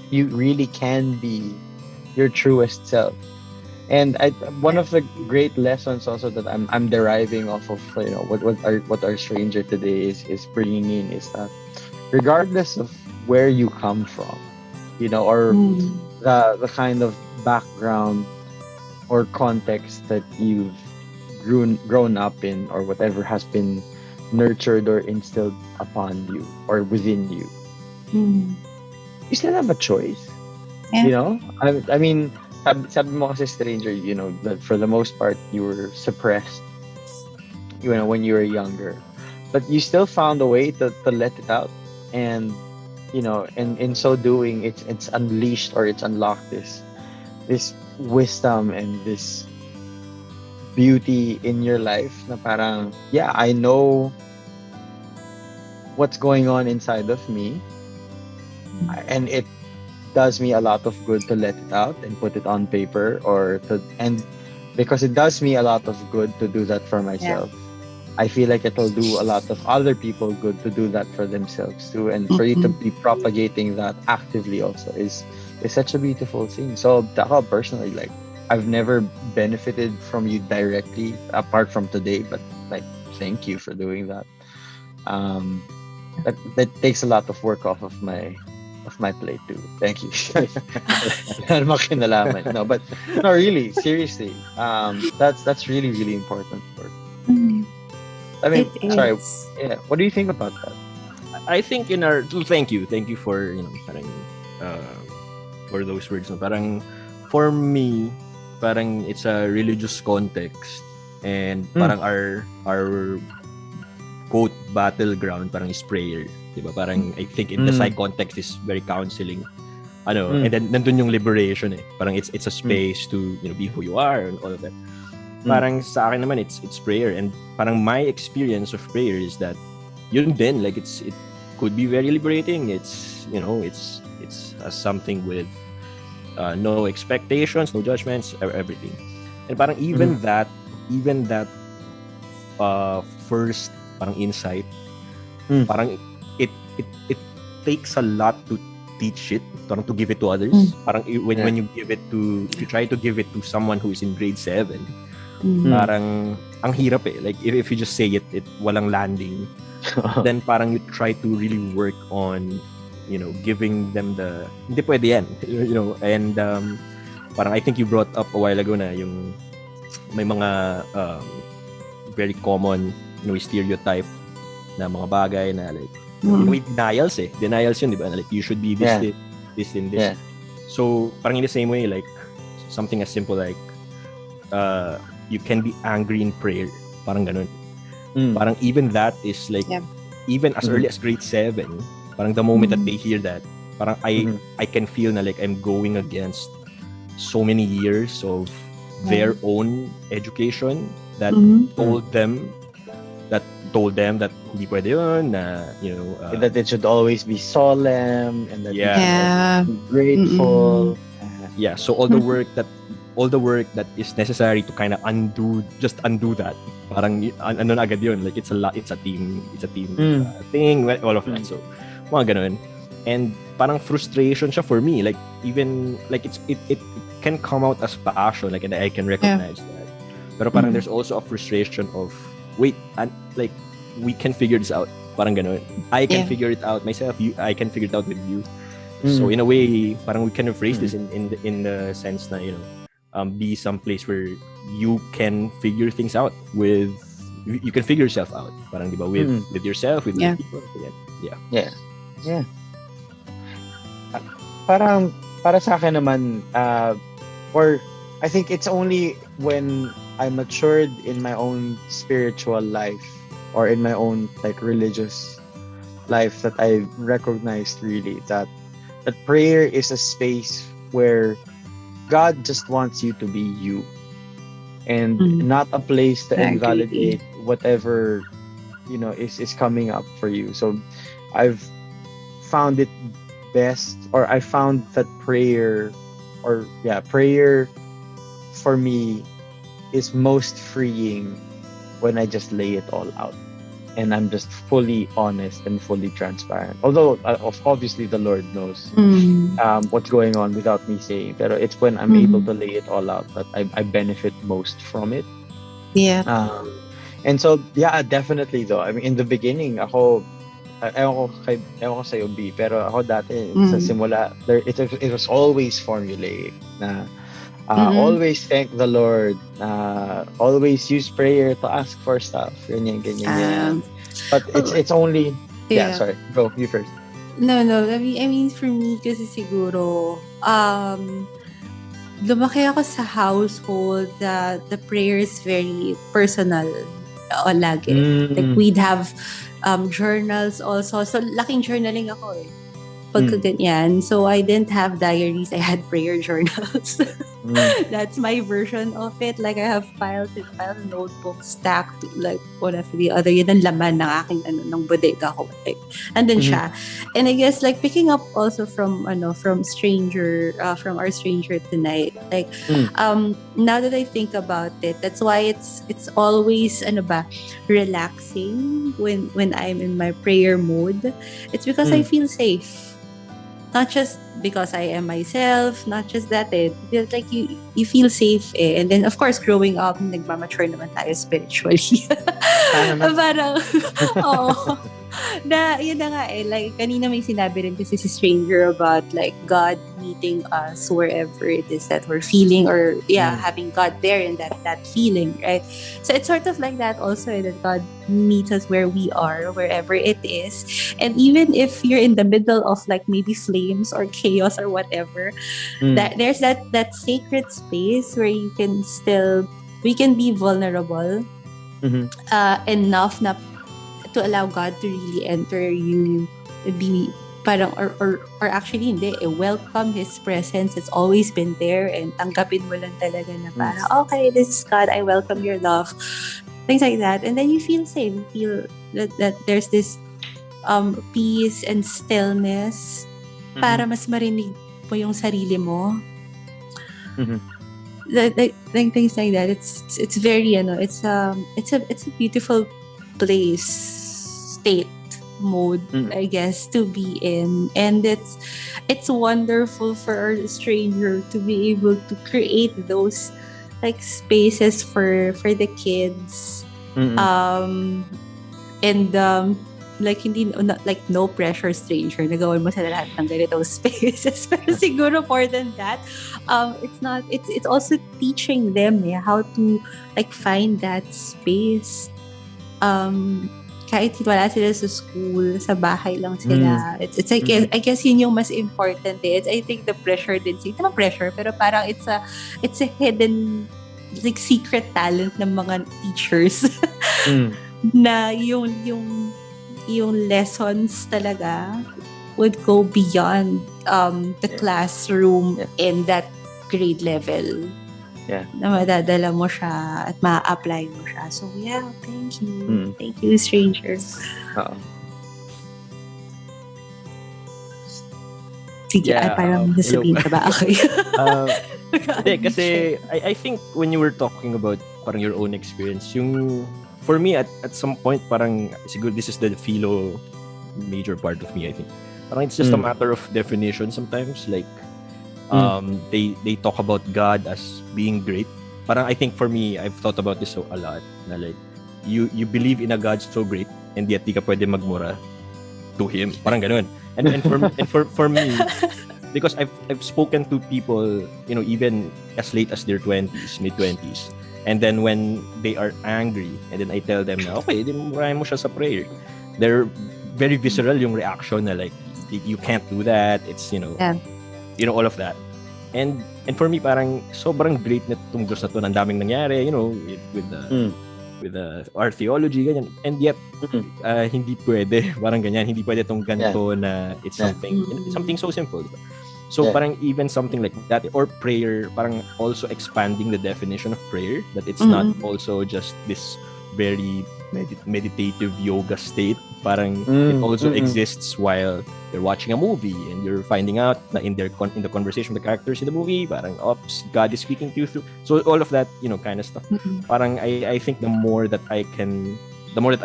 you really can be your truest self. And one of the great lessons also that I'm deriving off of what our stranger today is bringing in is that regardless of where you come from, or the kind of background or context that you've grown up in, or whatever has been nurtured or instilled upon you or within you, you still have a choice. I mean, sabi mo kasi stranger, that for the most part you were suppressed, when you were younger, but you still found a way to let it out, and and in so doing, it's unleashed, or it's unlocked this wisdom and this beauty in your life na parang, I know what's going on inside of me, and it does me a lot of good to let it out and put it on paper, and because it does me a lot of good to do that for myself. I feel like it'll do a lot of other people good to do that for themselves too, and for you to be propagating that actively also is such a beautiful thing. So ako personally, like, I've never benefited from you directly apart from today, but like, thank you for doing that. That takes a lot of work off of my plate too. Thank you. No, but no, really, seriously, that's really, really important work. I mean, sorry. Yeah. What do you think about that? I think thank you for parang for those words. No? Parang for me, parang it's a religious context, and parang our quote battleground parang is prayer. Diba? Parang I think in the psych context is very counseling. And then nandun yung liberation eh. Parang it's a space to be who you are and all of that. Parang sa akin naman it's prayer, and parang my experience of prayer is that yun din, like it could be very liberating. It's something with no expectations, no judgments, everything. And parang even that first parang insight, parang it takes a lot to teach it, parang to give it to others. Parang when you give it to, if you try to give it to someone who is in grade 7, parang ang hirap eh. Like if you just say it walang landing. Then parang you try to really work on giving them the hindi pwede yan, and parang I think you brought up a while ago na yung may mga very common stereotype na mga bagay na like denials yun, di ba, na like you should be this and this. So parang in the same way, like something as simple like you can be angry in prayer, parang ganun. Parang even that is like even as early as grade 7, parang the moment that they hear that, parang I can feel na like I'm going against so many years of their own education that told them that hindi pwede yun, na that it should always be solemn, and that you should be grateful. So all the work that is necessary to kind of undo that, parang ano na agad yun, like it's a team thing, all of that. So mga ganun, and parang frustration siya for me, like even like it can come out as passion, like, and I can recognize that, pero parang there's also a frustration of wait, and like we can figure this out, parang ganun. I can figure it out myself, I can figure it out with you. So in a way, parang we can phrase this in the sense na be some place where you can figure things out with, you can figure yourself out, parang diba, with yourself, with other people. Parang para sa akin naman, or I think it's only when I matured in my own spiritual life or in my own like religious life that I recognized really that that prayer is a space where God just wants you to be you, and not a place to I agree. invalidate whatever is coming up for you. So I've found it best, or I found that prayer for me is most freeing when I just lay it all out and I'm just fully honest and fully transparent. Although obviously the Lord knows what's going on without me saying, pero it's when I'm able to lay it all out that I benefit most from it. Yeah. And so definitely though. I mean, in the beginning, ewan ko sa'yo, B, pero ako dati sa simula, it was always formulaic na always thank the Lord, always use prayer to ask for stuff, ganyan. But it's only sorry, go you first. No, I mean for me kasi siguro lumaki ako sa household that the prayer is very personal lagi. Like we'd have journals also. So laking journaling ako pagka ganyan. So I didn't have diaries, I had prayer journals. That's my version of it. Like I have files and notebooks stacked like one after the other. Yun ang laman ng aking ng bodega ko. Like, andun siya. And I guess like picking up also from our stranger tonight. Like now that I think about it, that's why it's always relaxing when I'm in my prayer mood. It's because I feel safe. Not just because I am myself, not just that. It's like you feel safe. And then, of course, growing up, nagmamature naman tayo spiritually. Parang, yun na nga like, kanina may sinabi rin kasi si Stranger about, like, God meeting us wherever it is that we're feeling, or, having God there in that feeling, right? So it's sort of like that also, that God meets us where we are, wherever it is. And even if you're in the middle of, like, maybe flames or chaos or whatever, that there's that sacred space where we can be vulnerable enough to allow God to really enter you, be parang or actually hindi, welcome His presence. It's always been there, and tanggapin mo lang talaga na parang okay, this is God, I welcome your love, things like that. And then you feel safe, you feel that there's this peace and stillness para mas marinig mo yung sarili mo. Like things like that. It's very it's a beautiful place, state, mode, I guess, to be in. And it's wonderful for our stranger to be able to create those like spaces for the kids. Like hindi like no pressure stranger, nagawan mo sa lahat ng ganitong spaces. Pero siguro more than that, it's also teaching them how to like find that space. Kahit wala sila sa school, sa bahay lang sila. It's like, I guess yun yung mas important. I think the pressure din, hindi naman pressure, pero parang it's a hidden like secret talent ng mga teachers na yung lessons talaga would go beyond the classroom in that grade level. Na madadala mo siya at ma-apply mo siya. So thank you. Thank you, strangers. Sige, parang nasabihin ka ba? Okay. Kasi I think when you were talking about parang your own experience, for me at some point parang siguro this is the philo major part of me, I think. Parang it's just a matter of definition sometimes, like they talk about God as being great. Parang I think for me, I've thought about this a lot, na like you believe in a God so great and yet di ka pwede magmura to Him. Parang ganun. And for me, because I've spoken to people, even as late as their 20s, mid-20s. And then when they are angry, and then I tell them na, okay, di murahin mo siya sa prayer. They're very visceral yung reaction na like, you can't do that. It's, all of that. And for me, parang sobrang great na itong Diyos na to. Ang daming nangyari, with the our theology, ganyan. And yet, hindi pwede, parang ganyan, hindi pwede tong ganito na it's something so simple. Diba? So parang even something like that, or prayer, parang also expanding the definition of prayer, that it's not also just this very meditative yoga state. Parang it also exists while you're watching a movie and you're finding out na in the conversation with the characters in the movie, parang God is speaking to you through. So all of that, kind of stuff. Parang I think the more that I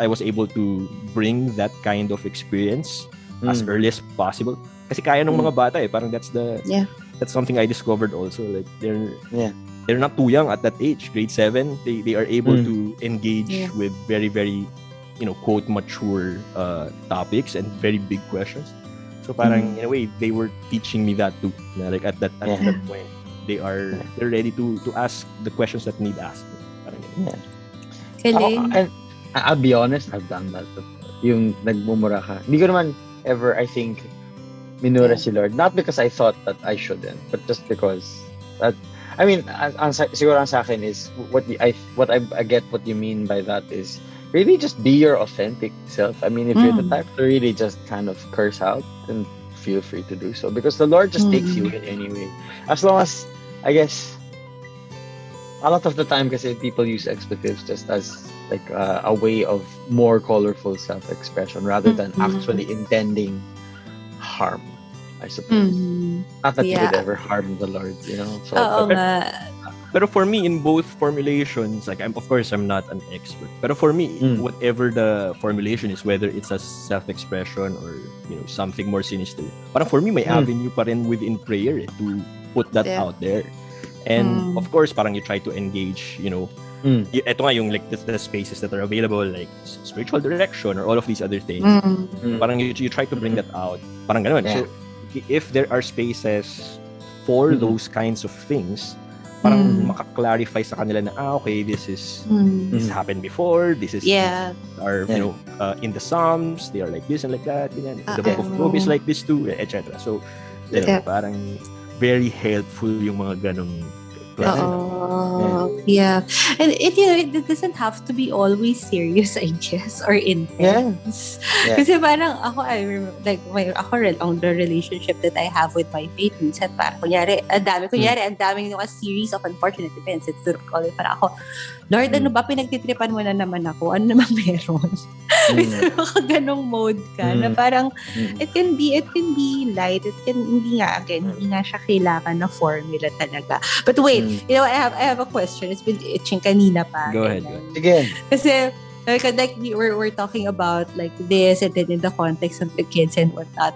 was able to bring that kind of experience as early as possible. Kasi kaya ng mga bata parang that's something I discovered also. Like they're not too young at that age, grade 7. They are able to engage with very, very, quote, mature topics and very big questions. So parang in a way they were teaching me that too. Like at that point, they're ready to ask the questions that need asked. And I'll be honest, I've done that before. Yung nagmumura ka. Hindi ko naman ever, I think, minura si Lord. Not because I thought that I shouldn't, but just because that, I mean, siguro ang sa akin is what I get what you mean by that is really just be your authentic self. I mean, if you're the type to really just kind of curse out, then feel free to do so, because the Lord just takes you in anyway. As long as, I guess, a lot of the time kasi people use expletives just as like a way of more colorful self-expression rather than actually intending harm, I suppose. Not that you would ever harm the Lord, So, pero for me, in both formulations, like of course I'm not an expert. Pero for me, whatever the formulation is, whether it's a self-expression or something more sinister, parang for me may avenue pa rin within prayer to put that out there. And of course, parang you try to engage, ito nga yung like the spaces that are available, like spiritual direction or all of these other things. Parang you try to bring that out. Parang ganun. So if there are spaces for those kinds of things, parang maka-clarify sa kanila na okay, this happened before, this is are in the Psalms, they are like this and like that, the book of Job is like this too, etc. So parang very helpful yung mga ganong klase. And it doesn't have to be always serious, I guess, or intense. Kasi parang ako, I remember, like, the relationship that I have with my faith, minsan parang, kunyari, ang daming a series of unfortunate events. It's the call it, parang ako, Lord, ano ba, pinagtitripan mo na naman ako? Ano naman meron? Ganong mode ka, na parang, it can be light, hindi nga siya kailangan na formula talaga. But wait, I have a question. It's been itching kanina pa. Go ahead. Again. Kasi like we're talking about like this, and then in the context of the kids and whatnot.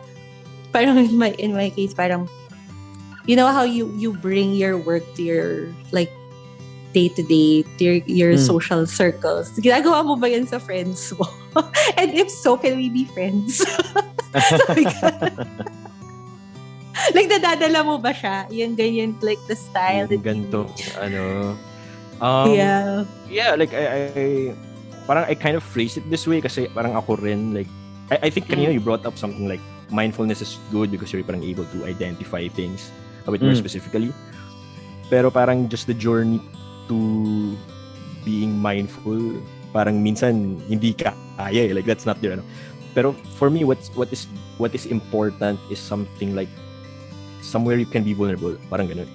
Parang in my case, parang how you bring your work to your like day-to-day, to your social circles. Ginagawa mo ba yan sa friends mo? And if so, can we be friends? Like, nadadala mo ba siya? Yung ganyan, like, the style. Yung ganito, like, I parang I kind of phrase it this way kasi parang ako rin, like, I think kanina you brought up something like mindfulness is good because you're parang able to identify things a bit more specifically. Pero parang just the journey to being mindful, parang minsan hindi kaya, like that's not there. Pero for me, what is important is something like somewhere you can be vulnerable, parang ganun.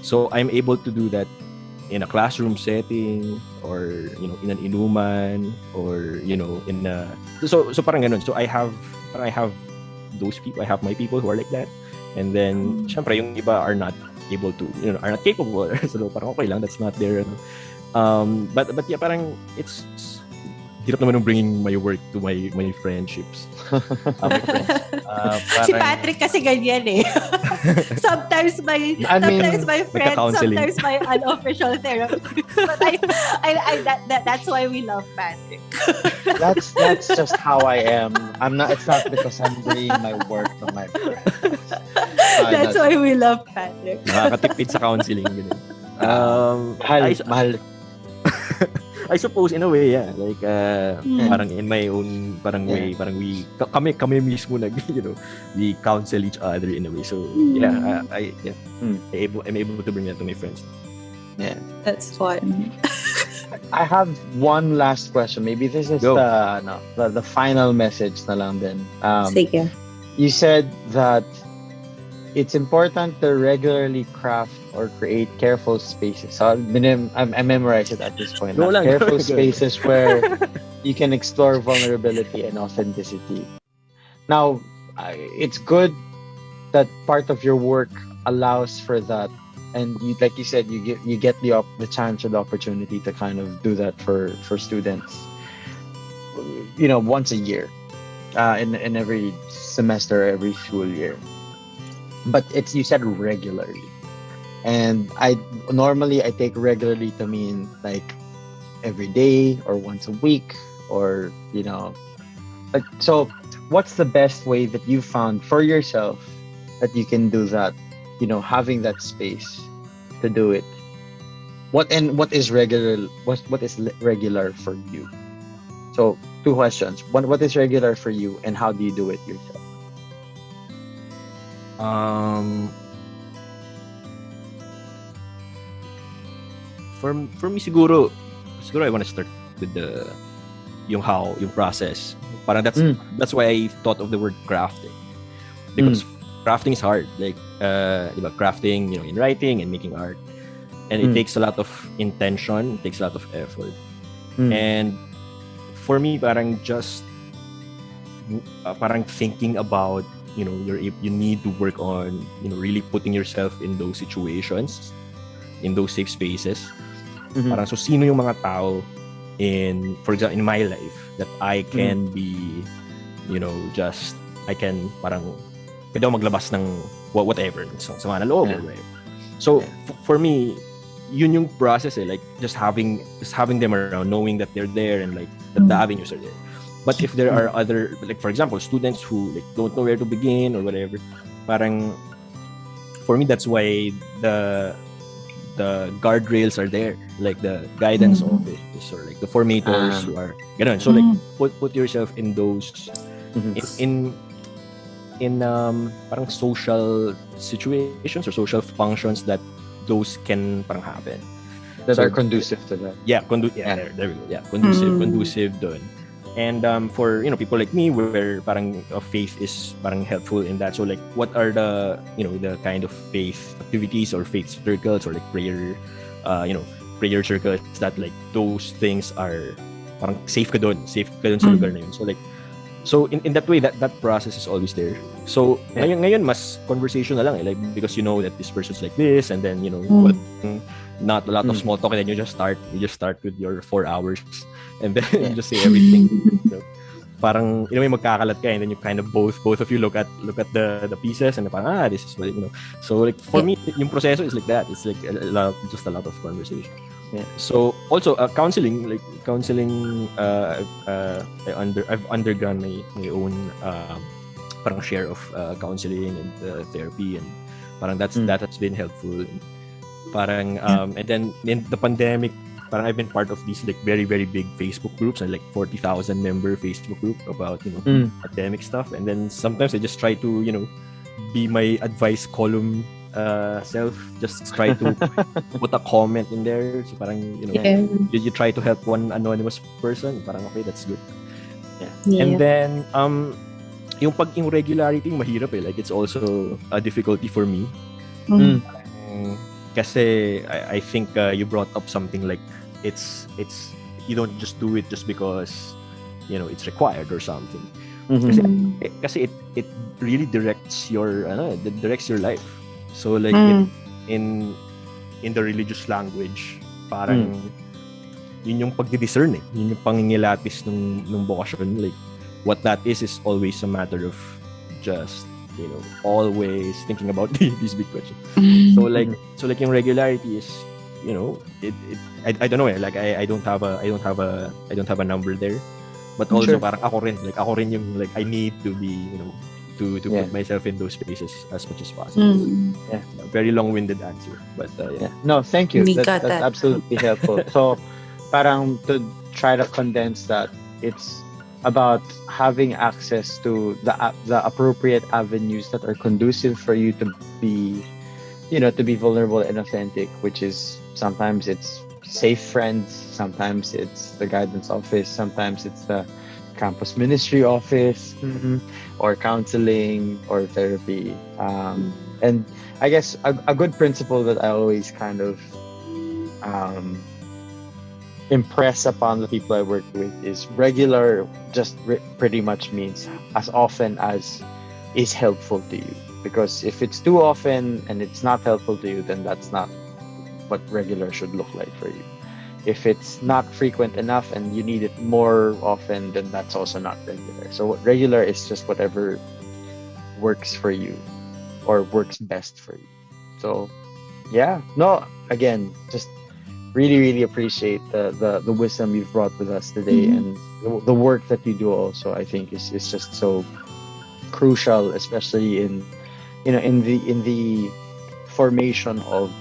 So I'm able to do that in a classroom setting, or in an inuman, or in a so parang ganun. So I have those people, I have my people who are like that, and then syempre yung iba are not able to, are not capable. So parang okay lang, that's not there. But yeah, parang it's hirap naman ng bringing my work to my friendships. My friends. Si Patrick kasi ganyan eh. Sometimes my friends, sometimes my unofficial therapist. But that's why we love Patrick. That's just how I am. It's not because I'm bringing my work to my friends. That's why we love Patrick. Nakakatipid sa counseling. Mahal. I suppose in a way, like parang in my own way, parang kami mismo we counsel each other in a way. So I'm able to bring that to my friends. That's fun. I have one last question. Maybe this is Go. the final message na lang din. Sige. You said that it's important to regularly craft or create careful spaces. So I memorize it at this point. Go lang, Careful go. spaces where you can explore vulnerability and authenticity. Now, it's good that part of your work allows for that, and you, like you said, you get the chance or the opportunity to kind of do that for students. Once a year, in every semester, every school year. But you said regularly, and I take regularly to mean like every day or once a week, or like, so what's the best way that you found for yourself that you can do that, having that space to do it? What is regular? What is regular for you? So 2 questions. One, what is regular for you, and how do you do it yourself? For me siguro I want to start with yung process. Parang that's why I thought of the word crafting. Because crafting is hard. Like diba, crafting, in writing and making art. And it takes a lot of intention, it takes a lot of effort. And for me, parang just parang thinking about, you need to work on, really putting yourself in those situations, in those safe spaces. Parang so sino yung mga tao for example, in my life that I can be, I can parang pwede ako maglabas ng whatever, sama na loob or whatever. So for me, yun yung process like just having them around, knowing that they're there and like that the avenues are there. But if there are other, like for example, students who like don't know where to begin or whatever, parang for me that's why the guardrails are there, like the guidance office or like the formators who are ganun. So like put yourself in those in parang social situations or social functions that those can parang happen that are conducive to that. There we go. Yeah, conducive dun. And for people like me, where parang faith is parang helpful in that. So like, what are the the kind of faith activities or faith circles or like prayer, prayer circles that like those things are parang safe ka dun sa lugar na yun. So like, so in that way, that process is always there. So ngayon mas conversation na lang like, because that this person's like this, and then not a lot of small talk, and then you just start with your 4 hours, and then you just say everything. Parang may magkakalat ka, and then you kind of both of you look at the pieces, and parang this is what So like for me, yung proseso is like that. It's like just a lot of conversation. So also counseling, I've undergone my own parang share of counseling and therapy, and parang that has been helpful. Parang and then in the pandemic, parang I've been part of these like very very big Facebook groups, and like 40,000 member Facebook group about pandemic stuff. And then sometimes I just try to be my advice column self, just try to put a comment in there. So parang you try to help one anonymous person, parang okay, that's good. And then yung regularity mahirap like it's also a difficulty for me. Kasi I think you brought up something like it's you don't just do it just because it's required or something. Kasi it really directs your life. So like in the religious language, parang yun yung pagdidiscern yun yung pangingilatis ng bokasyon. Like what that is always a matter of just always thinking about these big questions. So like yung regularity is I don't know like I don't have a number there, but also parang ako rin yung like I need to be to put myself in those spaces as much as possible. Very long-winded answer, but no, thank you, that's absolutely helpful. So parang to try to condense that, it's about having access to the appropriate avenues that are conducive for you to be vulnerable and authentic, which is sometimes it's safe friends, sometimes it's the guidance office, sometimes it's the campus ministry office, or counseling or therapy. And I guess a good principle that I always kind of impress upon the people I work with is regular just pretty much means as often as is helpful to you. Because if it's too often and it's not helpful to you, then that's not what regular should look like for you. If it's not frequent enough and you need it more often, then that's also not regular. So regular is just whatever works for you or works best for you. So yeah, no, again, just really appreciate the wisdom you've brought with us today, and the work that you do also, I think is just so crucial, especially in the formation of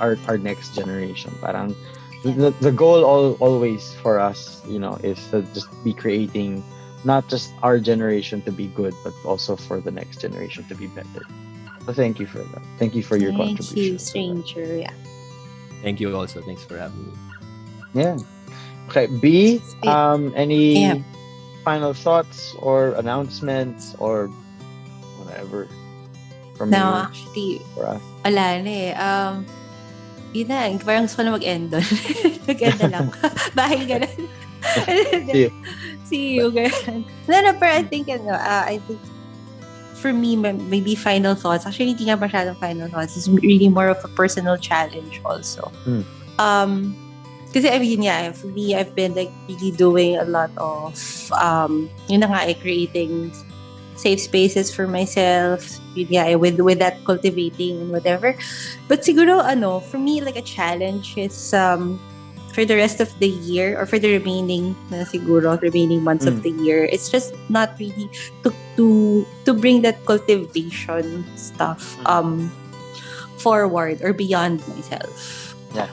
our next generation. Parang the goal always for us, is to just be creating not just our generation to be good, but also for the next generation to be better. So thank you for that. Thank you for your contribution. Thank you, stranger. Yeah. Thank you also. Thanks for having me. Yeah. Okay, B, any final thoughts or announcements or whatever from you? No, actually, for us? wala na eh. Yun na, parang gusto ko na mag-end doon. Mag-end na lang. Bahay ganun. See you, ganun. No, pero I think, I think for me, maybe final thoughts. Actually, hindi nga masyadong final thoughts. It's really more of a personal challenge also. Kasi I mean, for me, I've been like really doing a lot of, yun na nga, creating safe spaces for myself, with that cultivating and whatever. But siguro, for me, like a challenge is for the rest of the year, or for the remaining months of the year, it's just not really to bring that cultivation stuff forward or beyond myself. Yeah.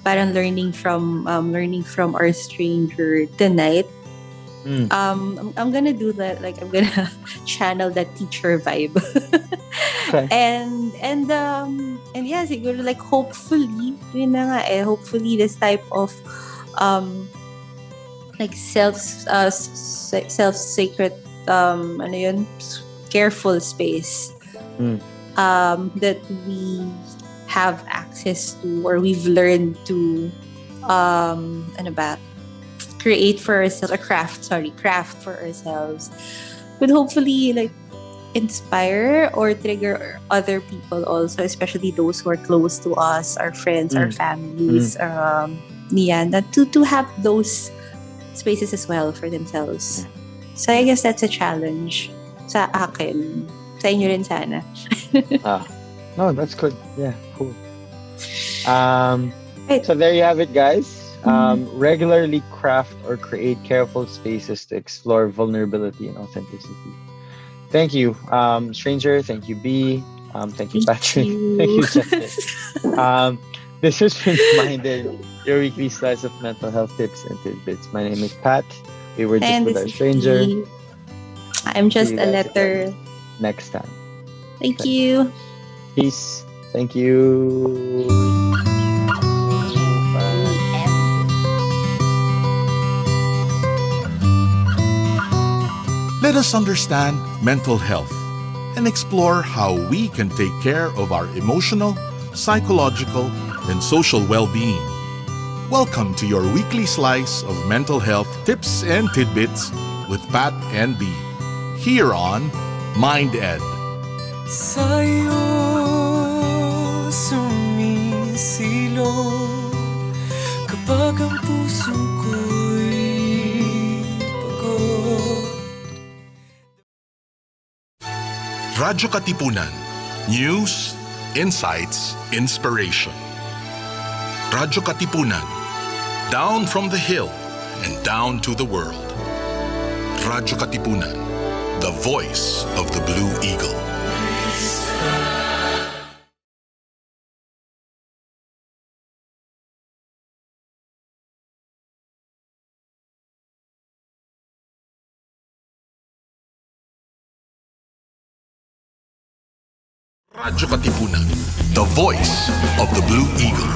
Parang learning from our stranger tonight. I'm gonna do that. Like I'm gonna channel that teacher vibe. Okay. And yeah, siguro like hopefully, yun na nga hopefully this type of like self-sacred careful space that we have access to, or we've learned to create for ourselves, or craft for ourselves, would hopefully like inspire or trigger other people also, especially those who are close to us, our friends, our families, to have those spaces as well for themselves. So I guess that's a challenge sa akin. Sa inyo rin sana. No, that's good. Yeah, cool. So there you have it, guys. Regularly craft or create careful spaces to explore vulnerability and authenticity. Thank you, stranger. Thank you, B. Thank you, Patrick. Thank you, Justin. This has been MindEd, your weekly slice of mental health tips and tidbits. My name is Pat. We were just with our stranger. I'm just a letter. Next time. Thank you. Peace. Thank you. Let us understand mental health and explore how we can take care of our emotional, psychological, and social well-being. Welcome to your weekly slice of mental health tips and tidbits with Pat and B, here on MindEd. Sa'yo sumisilong kapag ang puso ko'y pagod. Radyo Katipunan. News, insights, inspiration. Radyo Katipunan. Down from the hill and down to the world. Radyo Katipunan. The voice of the Blue Eagle. Radyo Katipunan, the voice of the Blue Eagle.